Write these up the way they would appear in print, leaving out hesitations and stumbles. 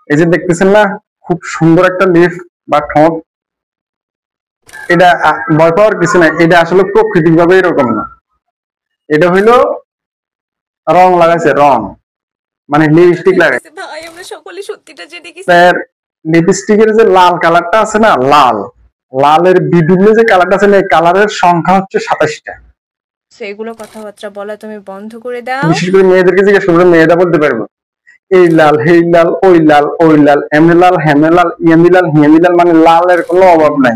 এই যে দেখতেছেন না, খুব সুন্দর একটা লিপ বা ঠোঁট। এটা ভয় পাওয়ার কিছু নাই, এটা আসলে প্রাকৃতিক ভাবে এরকম না। এটা হইলো রং লাগাইছে, রং মানে লিপস্টিক লাগাইছে। ভাই আমরা সকলে সত্যিটা জেনে গেছি। লিপস্টিকের যে লাল কালারটা আছে না, লাল লালের বিভিন্ন যে কালারটা আছে না, এই কালারের সংখ্যা হচ্ছে 27টা। সেগুলো কথাবার্তা বলা তুমি বন্ধ করে দাও। বিশেষ করে মেয়েদেরকে জিজ্ঞেস করলে মেয়েরা বলতে পারবো এই লাল, হেই লাল, ওই লাল, ওই লাল, এমনি লাল, হেমে লাল, ইয়ামি লাল, হিয়ামি লাল, মানে লালের কোনো অভাব নাই।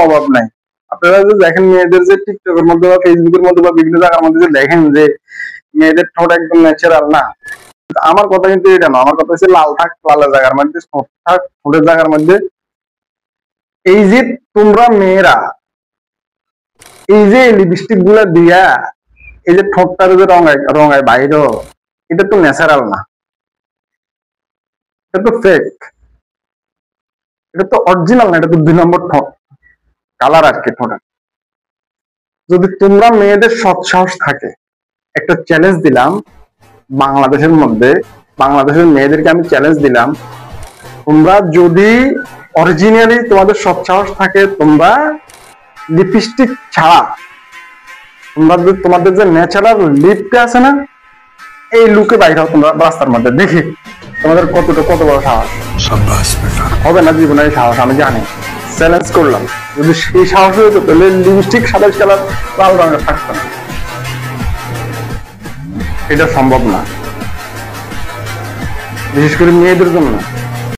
অভাব নাই। আপনারা যে দেখেন মেয়েদের যে টিকটকের মধ্যে বা ফেসবুকের মধ্যে বা বিভিন্ন জায়গার মধ্যে যে দেখেন যে মেয়েদের ঠোঁট একদম ন্যাচারাল না, আমার কথা কিন্তু এটা না। আমার কথা হচ্ছে লাল থাক লালের জায়গার মধ্যে, ঠোঁট থাক ঠোঁটের জায়গার মধ্যে। এই যে তোমরা মেয়েরা এই যে লিপস্টিক গুলা দিয়া এই যে ঠোঁটটার যে রঙায় বাইরে, এটা তো ন্যাচারাল না, এটা তো ফেক, এটা তো অরিজিনাল না, এটা তো 2 নম্বর ঠোঁট কালার আর কি ঠোঁটের। যদি তোমরা মেয়েদের সৎ সাহস থাকে, একটা চ্যালেঞ্জ দিলাম বাংলাদেশের মধ্যে, বাংলাদেশের মেয়েদেরকে আমি চ্যালেঞ্জ দিলাম, তোমরা যদি অরিজিনালি তোমাদের সৎ সাহস থাকে, তোমরা লিপস্টিক ছাড়া তোমাদের যে ন্যাচারাল লিপটা আছে না, এই লুকে বাইরে হও তোমরা রাস্তার মধ্যে, দেখি তোমাদের কত বড় সাহস। হবে না জীবনে এই সাহস, আমি জানি। চ্যালেঞ্জ করলাম, যদি সেই সাহস হতো তাহলে লিপস্টিক 27 কালার লাল রঙের থাকতো না। এটা সম্ভব না, বিশেষ করে মেয়েদের জন্য।